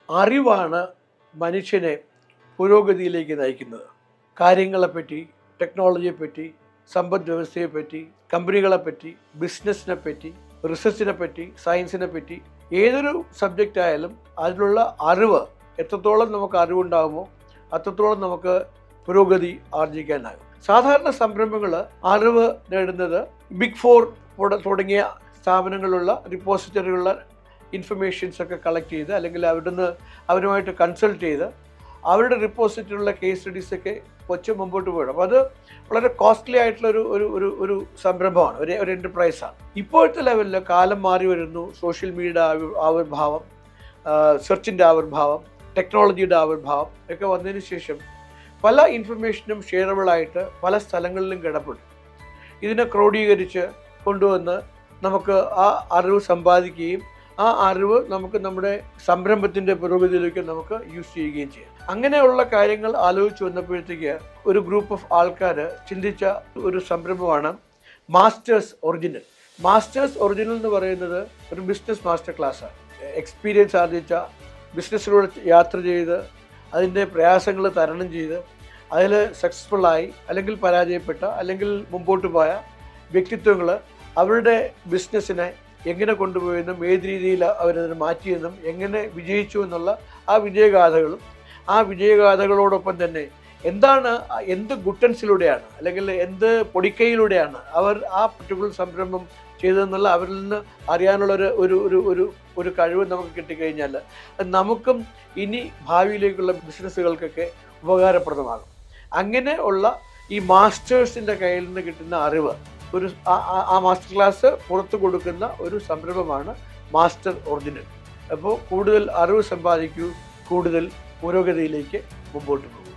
അറിവാണ് മനുഷ്യനെ പുരോഗതിയിലേക്ക് നയിക്കുന്നത്. കാര്യങ്ങളെപ്പറ്റി, ടെക്നോളജിയെപ്പറ്റി, സമ്പദ് വ്യവസ്ഥയെപ്പറ്റി, കമ്പനികളെപ്പറ്റി, ബിസിനസ്സിനെ പറ്റി, റിസർച്ചിനെ പറ്റി, സയൻസിനെ പറ്റി, ഏതൊരു സബ്ജക്റ്റ് ആയാലും അതിലുള്ള അറിവ് എത്രത്തോളം നമുക്ക് അറിവുണ്ടാകുമോ അത്രത്തോളം നമുക്ക് പുരോഗതി ആർജിക്കാനാകും. സാധാരണ സംരംഭങ്ങൾ അറിവ് നേടുന്നത് ബിഗ് ഫോർ തുടങ്ങിയ സ്ഥാപനങ്ങളിലുള്ള റിപ്പോസിറ്ററിയുള്ള ഇൻഫർമേഷൻസ് ഒക്കെ കളക്ട് ചെയ്ത് അല്ലെങ്കിൽ അവരുമായിട്ട് കൺസൾട്ട് ചെയ്ത് അവരുടെ റിപ്പോസിറ്ററിയുള്ള കേസ് സ്റ്റഡീസൊക്കെ കൊച്ചു മുമ്പോട്ട് പോകണം. അപ്പോൾ അത് വളരെ കോസ്റ്റ്ലി ആയിട്ടുള്ള ഒരു സംരംഭമാണ്, ഒരു എൻ്റർപ്രൈസാണ്. ഇപ്പോഴത്തെ ലെവലിൽ കാലം മാറി വരുന്നു. സോഷ്യൽ മീഡിയയുടെ ആവിർഭാവം, സെർച്ചിൻ്റെ ആവിർഭാവം, ടെക്നോളജിയുടെ ആവിർഭാവം ഒക്കെ വന്നതിന് ശേഷം പല ഇൻഫർമേഷനും ഷെയറബിളായിട്ട് പല സ്ഥലങ്ങളിലും കിടപ്പുണ്ട്. ഇതിനെ ക്രോഡീകരിച്ച് കൊണ്ടുവന്ന് നമുക്ക് ആ അറിവ് സമ്പാദിക്കുകയും ആ അറിവ് നമുക്ക് നമ്മുടെ സംരംഭത്തിൻ്റെ പുരോഗതിയിലേക്ക് നമുക്ക് യൂസ് ചെയ്യുകയും ചെയ്യാം. അങ്ങനെയുള്ള കാര്യങ്ങൾ ആലോചിച്ച് വന്നപ്പോഴത്തേക്ക് ഒരു ഗ്രൂപ്പ് ഓഫ് ആൾക്കാർ ചിന്തിച്ച ഒരു സംരംഭമാണ് മാസ്റ്റേഴ്സ് ഒറിജിനൽ. മാസ്റ്റേഴ്സ് ഒറിജിനൽ എന്ന് പറയുന്നത് ഒരു ബിസിനസ് മാസ്റ്റർ ക്ലാസ്സാണ്. എക്സ്പീരിയൻസ് ആർജിച്ച, ബിസിനസ്സിലൂടെ യാത്ര ചെയ്ത് അതിൻ്റെ പ്രയാസങ്ങൾ തരണം ചെയ്ത് അതിൽ സക്സസ്ഫുള്ളായി അല്ലെങ്കിൽ പരാജയപ്പെട്ട അല്ലെങ്കിൽ മുമ്പോട്ട് പോയ വ്യക്തിത്വങ്ങൾ അവരുടെ ബിസിനസ്സിനെ എങ്ങനെ കൊണ്ടുപോയെന്നും ഏത് രീതിയിൽ അവരതിനെ മാറ്റിയെന്നും എങ്ങനെ വിജയിച്ചു എന്നുള്ള ആ വിജയഗാഥകളും ആ വിജയഗാഥകളോടൊപ്പം തന്നെ എന്ത് ഗുട്ടൻസിലൂടെയാണ് അല്ലെങ്കിൽ എന്ത് പൊടിക്കൈയിലൂടെയാണ് അവർ ആ പർട്ടിക്കുലർ സംരംഭം ചെയ്തതെന്നുള്ള അവരിൽ നിന്ന് അറിയാനുള്ള ഒരു കഴിവ് നമുക്ക് കിട്ടിക്കഴിഞ്ഞാൽ നമുക്കും ഇനി ഭാവിയിലേക്കുള്ള ബിസിനസ്സുകൾക്കൊക്കെ ഉപകാരപ്രദമാകും. അങ്ങനെ ഉള്ള ഈ മാസ്റ്റേഴ്സിൻ്റെ കയ്യിൽ നിന്ന് കിട്ടുന്ന അറിവ് ആ മാസ്റ്റർ ക്ലാസ് പുറത്തു കൊടുക്കുന്ന ഒരു സംരംഭമാണ് മാസ്റ്റർ ഒറിജിനൽ. അപ്പോൾ കൂടുതൽ അറിവ് സമ്പാദിക്കൂ, കൂടുതൽ പുരോഗതിയിലേക്ക് മുമ്പോട്ട് പോകും.